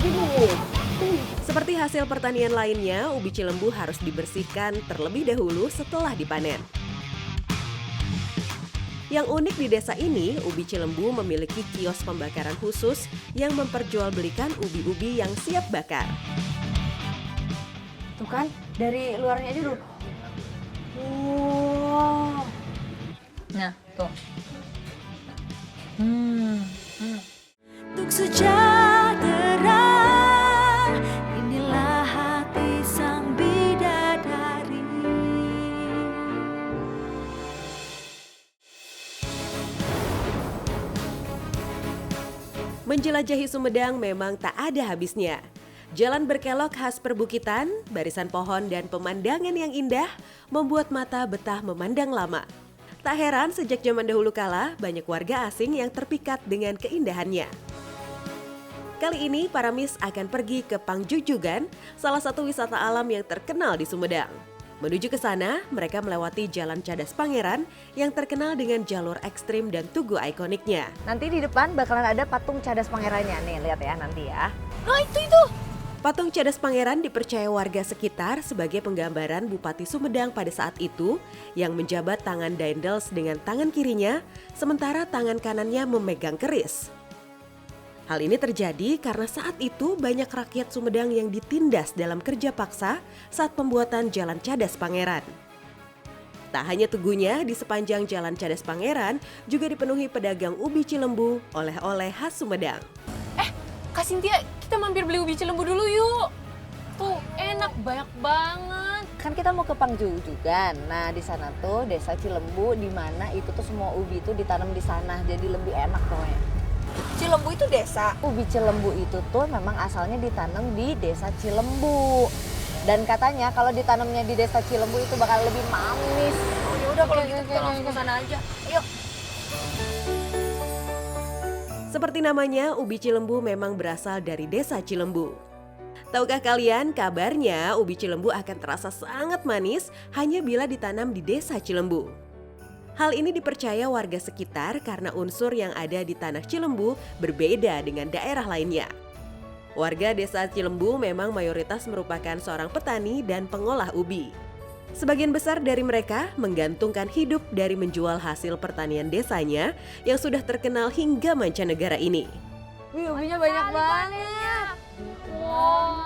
begini. Seperti hasil pertanian lainnya, ubi cilembu harus dibersihkan terlebih dahulu setelah dipanen. Yang unik di desa ini, ubi cilembu memiliki kios pembakaran khusus yang memperjualbelikan ubi-ubi yang siap bakar. Tuh kan, dari luarnya aja dulu. Wow. Nah, tuh. Untuk sejahtera, inilah hati sang bidadari. Menjelajahi Sumedang memang tak ada habisnya. Jalan berkelok khas perbukitan, barisan pohon dan pemandangan yang indah membuat mata betah memandang lama. Tak heran sejak zaman dahulu kala banyak warga asing yang terpikat dengan keindahannya. Kali ini para Miss akan pergi ke Pangjujugan, salah satu wisata alam yang terkenal di Sumedang. Menuju ke sana, mereka melewati Jalan Cadas Pangeran yang terkenal dengan jalur ekstrim dan tugu ikoniknya. Nanti di depan bakalan ada patung Cadas Pangerannya. Nih, lihat ya nanti ya. Oh, itu. Patung Cadas Pangeran dipercaya warga sekitar sebagai penggambaran Bupati Sumedang pada saat itu yang menjabat tangan Daendels dengan tangan kirinya, sementara tangan kanannya memegang keris. Hal ini terjadi karena saat itu banyak rakyat Sumedang yang ditindas dalam kerja paksa saat pembuatan Jalan Cadas Pangeran. Tak hanya tugunya, di sepanjang Jalan Cadas Pangeran juga dipenuhi pedagang ubi cilembu, oleh-oleh khas Sumedang. Kak Cynthia, kita mampir beli ubi cilembu dulu yuk. Tuh, enak banyak banget. Kan kita mau ke Pangjujugan. Nah, di sana tuh Desa Cilembu di mana itu tuh semua ubi itu ditanam di sana. Jadi lebih enak pokoknya. Cilembu itu desa. Ubi cilembu itu tuh memang asalnya ditanam di Desa Cilembu. Dan katanya kalau ditanamnya di Desa Cilembu itu bakal lebih manis. Oh, ya udah kalau gitu kita langsung ke sana aja. Yuk. Seperti namanya, ubi cilembu memang berasal dari Desa Cilembu. Tahukah kalian kabarnya ubi cilembu akan terasa sangat manis hanya bila ditanam di Desa Cilembu. Hal ini dipercaya warga sekitar karena unsur yang ada di tanah Cilembu berbeda dengan daerah lainnya. Warga Desa Cilembu memang mayoritas merupakan seorang petani dan pengolah ubi. Sebagian besar dari mereka menggantungkan hidup dari menjual hasil pertanian desanya yang sudah terkenal hingga mancanegara ini. Wih, ubinya banyak banget. Wow.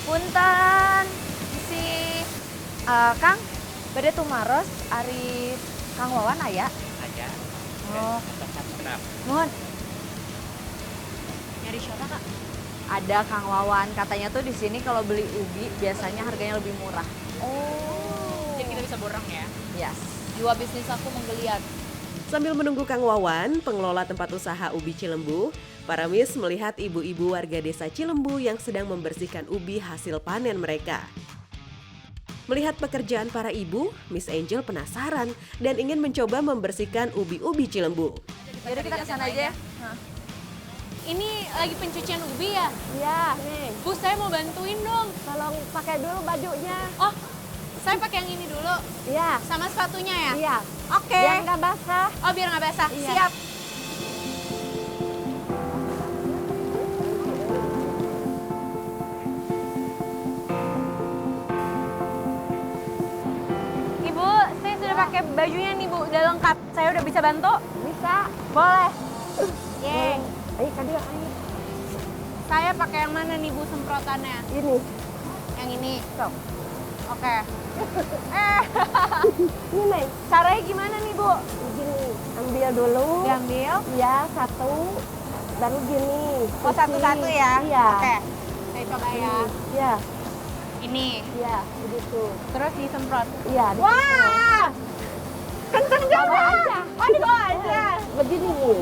Punten, si Kang, bade tumaros ari Kang Wawan aya? Ada. Oh, Kenapa? nuhun. Nyari siapa, Kak? Ada Kang Wawan, katanya tuh di sini kalau beli ubi biasanya harganya lebih murah. Oh. Jadi kita bisa borong ya. Yes. Jiwa bisnis aku menggeliat. Sambil menunggu Kang Wawan, pengelola tempat usaha ubi Cilembu, para Miss melihat ibu-ibu warga Desa Cilembu yang sedang membersihkan ubi hasil panen mereka. Melihat pekerjaan para ibu, Miss Angel penasaran dan ingin mencoba membersihkan ubi-ubi Cilembu. Jadi kita kesana aja ya? Ini lagi pencucian ubi ya? Iya, nih. Bu, saya mau bantuin dong. Tolong pakai dulu bajunya. Oh, saya pakai yang ini dulu. Iya, Sama sepatunya ya? iya. Oke. Biar nggak basah. Oh, biar nggak basah. Iya. Siap. Ibu, saya sudah pakai bajunya nih, Bu. Udah lengkap. Saya udah bisa bantu? Bisa. Boleh. Yeay. Ayo, tadi ayo. Saya pakai yang mana nih, Bu, semprotannya? Ini. Yang ini. Sok. Oke. Ini, Neng. Caranya gimana nih, Bu? Gini, ambil dulu. Diambil. Ya, satu. Baru gini. Oh, cuci. satu-satu ya? Iya. Oke. Saya coba ya. Iya, Ini. iya, begitu. Terus disemprot. Iya. Wah! Kenceng juga. Oh, di bawah aja. Begini nih.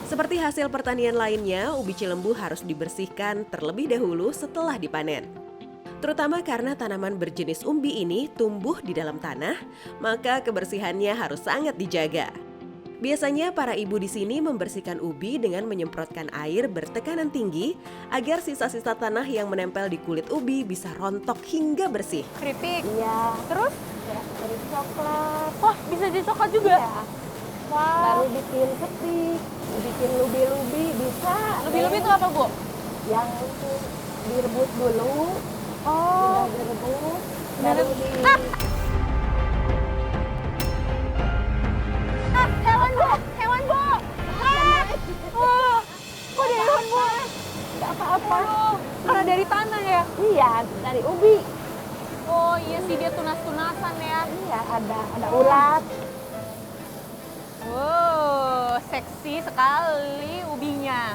Seperti hasil pertanian lainnya, ubi Cilembu harus dibersihkan terlebih dahulu setelah dipanen. Terutama karena tanaman berjenis umbi ini tumbuh di dalam tanah, maka kebersihannya harus sangat dijaga. Biasanya para ibu di sini membersihkan ubi dengan menyemprotkan air bertekanan tinggi agar sisa-sisa tanah yang menempel di kulit ubi bisa rontok hingga bersih. Keripik. Iya. Terus? terus coklat. Wah, bisa jadi coklat juga? Iya. Wow. Baru bikin ketik, bikin lubi-lubi bisa. Lebih-lebih itu apa, Bu? Yang itu direbus dulu. Oh. Sudah direbus, baru di Hewan, Bu! Hewan, Bu! Oh, kok ada hewan, Bu? nggak apa-apa. Karena dari tanah ya? Iya, dari ubi. Oh iya sih, dia tunas-tunasan ya. Iya, ada ulat. Wow, seksi sekali ubinya.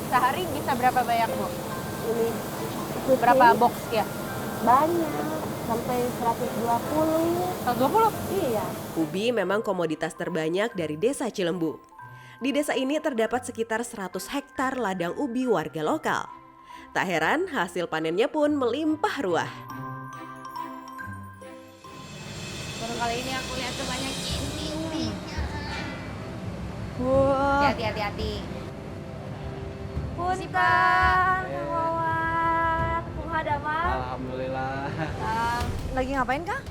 Sehari bisa berapa banyak, Bu? Ini kucing Berapa box ya? banyak, sampai 120. 120? Iya. Ubi memang komoditas terbanyak dari Desa Cilembu. Di desa ini terdapat sekitar 100 hektar ladang ubi warga lokal. Tak heran hasil panennya pun melimpah ruah. Baru kali ini aku lihat sebanyak ini ubinya. Wah. Hati-hati. Punten, Wawan, Kumhadamah. Alhamdulillah. Lagi ngapain, Kang?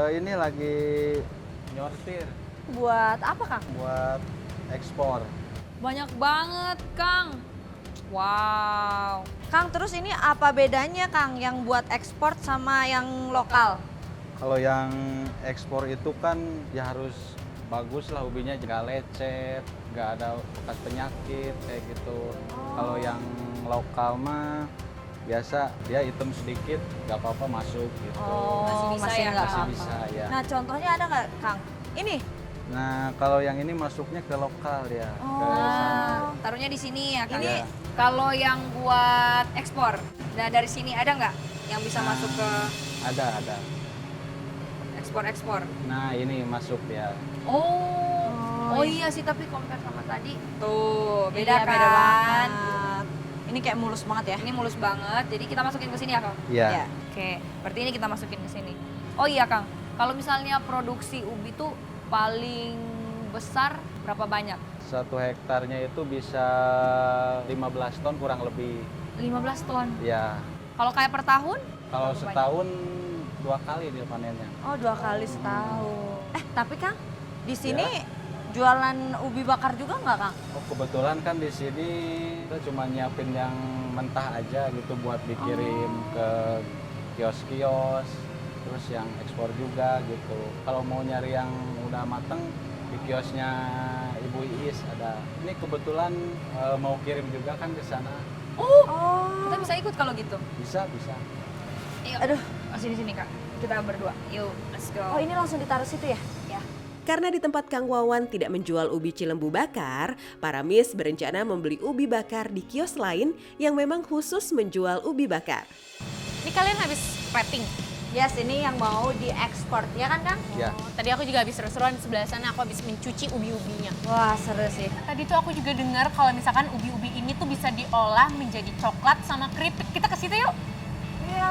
Ini lagi nyortir Buat apa, Kang? buat ekspor. Banyak banget, Kang. Wow. Kang, terus ini apa bedanya, Kang, yang buat ekspor sama yang lokal? Kalau yang ekspor itu kan ya harus bagus lah ubinya, nggak lecet, nggak ada bekas penyakit kayak gitu. Kalau yang lokal mah biasa dia hitam sedikit, nggak apa-apa masuk gitu. Masih bisa ya? nggak Masih apa-apa. bisa ya. Nah, contohnya ada nggak, Kang? Ini? Nah kalau yang ini masuknya ke lokal ya, ke Oh. sana. Taruhnya di sini ya, Kang. Iya. Kalau yang buat ekspor, nah dari sini ada nggak yang bisa masuk ke Ada. ekspor-ekspor? Nah ini masuk ya. Oh iya sih, tapi compare sama tadi. Tuh, beda Iya, kan? beda banget. Ini kayak mulus banget ya? Ini mulus banget, jadi kita masukin ke sini ya, Kang? Iya. Iya. Oke, berarti ini kita masukin ke sini. Oh iya, Kang. Kalau misalnya produksi ubi tuh paling besar berapa banyak? 1 hektarnya itu bisa 15 ton kurang lebih. 15 ton. Ya, Kalau kayak per tahun? kalau Berapa setahun 2 kali dia panennya. Oh, 2 kali setahun. Tapi, Kang, di sini jualan ubi bakar juga nggak, Kang? Oh, kebetulan kan di sini kita cuma nyiapin yang mentah aja gitu buat dikirim ke kios-kios, terus yang ekspor juga gitu. Kalau mau nyari yang udah mateng di kiosnya Ibu Iis ada. Ini kebetulan mau kirim juga kan ke sana. Oh, Oh. kita bisa ikut kalau gitu. Bisa. Yuk. Aduh. Sini, Kak. Kita berdua. Yuk, let's go. Oh, ini langsung ditaruh situ ya? Ya. Karena di tempat Kang Wawan tidak menjual ubi Cilembu bakar, para Miss berencana membeli ubi bakar di kios lain yang memang khusus menjual ubi bakar. Ini kalian habis plating? Yes, ini yang mau diekspor, ya kan, Kang? Ya. Oh, tadi aku juga habis seru-seruan di sebelah sana, aku habis mencuci ubi-ubinya. Wah, seru sih. Tadi tuh aku juga dengar kalau misalkan ubi-ubi ini tuh bisa diolah menjadi coklat sama keripik. Kita ke situ yuk. Iya.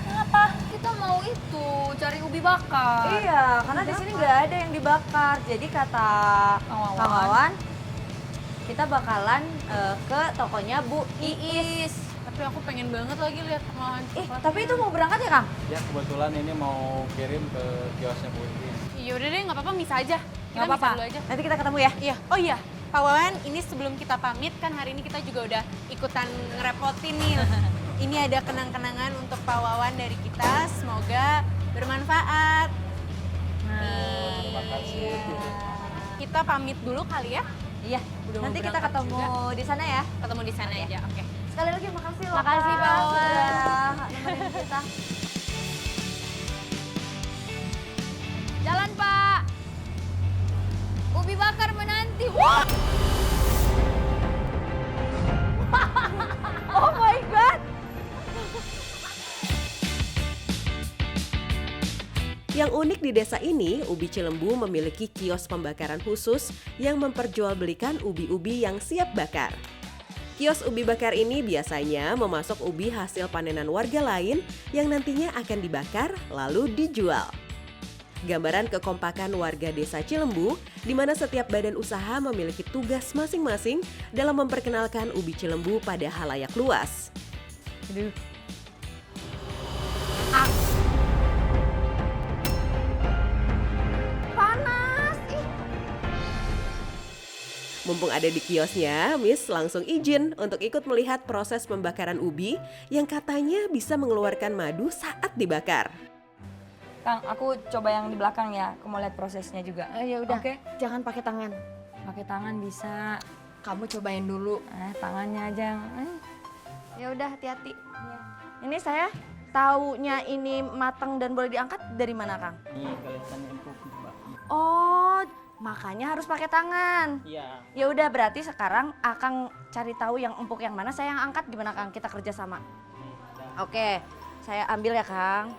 Kenapa? Kita mau itu, cari ubi bakar. Iya, karena di sini nggak ada yang dibakar. Jadi kata Kang Wawan. Kang Wawan, kita bakalan ke tokonya Bu Iis. Tapi aku pengen banget lagi lihat olahan coklat. Tapi itu mau berangkat ya, Kang? Ya kebetulan ini mau kirim ke kiosnya Bu Iis. Iya udah deh, nggak apa-apa, misa aja. Kita Nggak apa-apa. misa dulu aja. Nanti kita ketemu ya. Iya. Oh iya, Pak Wawan, ini sebelum kita pamit kan hari ini kita juga udah ikutan ngerepotin nih. Ini ada kenang-kenangan untuk Pak Wawan dari kita. Semoga bermanfaat. Terima kasih. Kita pamit dulu kali ya. Iya. Udah mau Nanti kita berangkat ketemu juga. di sana ya. Ketemu di sana aja. Oke. Sekali lagi makasih loh. Makasih, Kak, Pak Wawan. sudah nemenin kita. Jalan, Pak. Ubi bakar menanti. Wah! Oh my god. Yang unik di desa ini, Ubi Cilembu memiliki kios pembakaran khusus yang memperjualbelikan ubi-ubi yang siap bakar. Kios ubi bakar ini biasanya memasok ubi hasil panenan warga lain yang nantinya akan dibakar lalu dijual. Gambaran kekompakan warga desa Cilembu, di mana setiap badan usaha memiliki tugas masing-masing dalam memperkenalkan ubi Cilembu pada halayak luas. Mumpung ada di kiosnya, Miss langsung izin untuk ikut melihat proses pembakaran ubi yang katanya bisa mengeluarkan madu saat dibakar. Kang, aku coba yang di belakang ya. Aku mau lihat prosesnya juga. Ya udah, Oke. jangan pakai tangan. Pakai tangan bisa. Kamu cobain dulu. Tangannya aja. Ya udah, hati-hati. Ini saya taunya ini matang dan boleh diangkat dari mana, Kang? Ini kelihatannya empuk, Mbak. Oh, makanya harus pakai tangan. Iya. Ya udah, berarti sekarang Akang cari tahu yang empuk yang mana, saya yang angkat, gimana Kang? Kita kerja sama. Oke, saya ambil ya, Kang.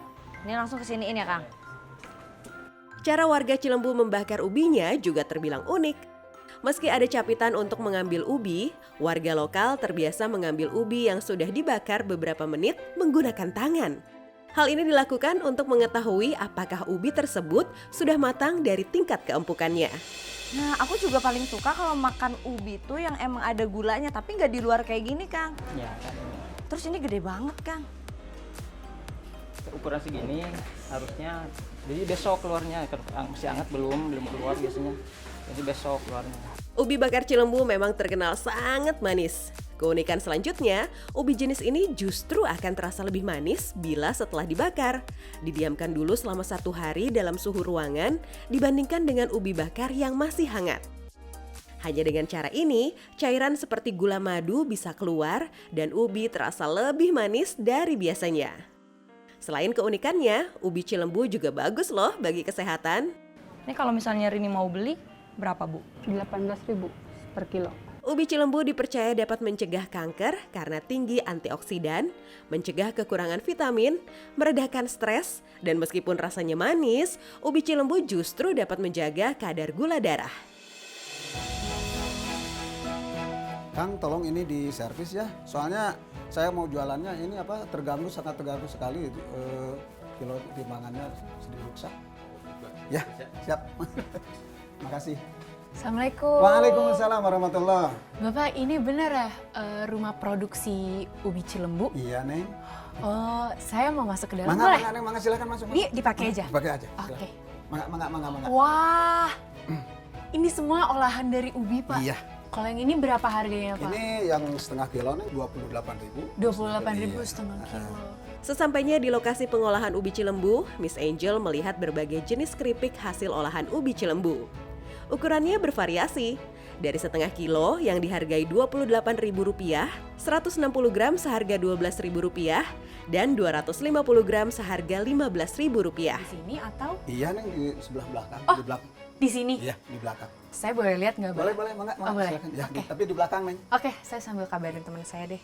Ini langsung kesiniin ya, Kang. Cara warga Cilembu membakar ubinya juga terbilang unik. Meski ada capitan untuk mengambil ubi, warga lokal terbiasa mengambil ubi yang sudah dibakar beberapa menit menggunakan tangan. Hal ini dilakukan untuk mengetahui apakah ubi tersebut sudah matang dari tingkat keempukannya. Nah, aku juga paling suka kalau makan ubi tuh yang emang ada gulanya, tapi nggak di luar kayak gini, Kang. Ya, kan ini. Terus ini gede banget, Kang. Ukuran segini harusnya. Jadi besok keluarnya, masih hangat belum keluar biasanya. Jadi besok keluarnya. Ubi bakar Cilembu memang terkenal sangat manis. Keunikan selanjutnya, ubi jenis ini justru akan terasa lebih manis bila setelah dibakar. Didiamkan dulu selama 1 hari dalam suhu ruangan dibandingkan dengan ubi bakar yang masih hangat. Hanya dengan cara ini, cairan seperti gula madu bisa keluar dan ubi terasa lebih manis dari biasanya. Selain keunikannya, ubi Cilembu juga bagus loh bagi kesehatan. Ini kalau misalnya Rini mau beli, berapa Bu? 18.000 per kilo. Ubi Cilembu dipercaya dapat mencegah kanker karena tinggi antioksidan, mencegah kekurangan vitamin, meredakan stres, dan meskipun rasanya manis, ubi Cilembu justru dapat menjaga kadar gula darah. Kang, tolong ini di servis ya. Soalnya saya mau jualannya ini sangat terganggu sekali. Kilo timbangannya sedikit rusak. Ya, siap. Makasih. Assalamualaikum. Waalaikumsalam warahmatullah. Bapak, ini benar ya rumah produksi ubi Cilembu? Iya, Neng. Oh, saya mau masuk ke dalam Mangga, boleh? Neng, mangga silakan masuk. Ini dipakai aja? Pakai aja. Oke. Mangga. Wah, ini semua olahan dari ubi, Pak? Iya. Kalau yang ini berapa harganya, Pak? Ini yang setengah kilo nih 28.000. 28.000 Iya. setengah kilo. Sesampainya di lokasi pengolahan ubi Cilembu, Miss Angel melihat berbagai jenis keripik hasil olahan ubi Cilembu. Ukurannya bervariasi, dari setengah kilo yang dihargai Rp28.000, 160 gram seharga Rp12.000, dan 250 gram seharga Rp15.000. Di sini atau Iya, Neng, di sebelah belakang. Oh. Di belakang. di sini? Iya, di belakang. Saya boleh lihat nggak, Pak? Boleh, mangga, Oh, boleh. silakan. Ya, Oke. tapi di belakang, Neng. Oke, saya sambil kabarin teman saya deh.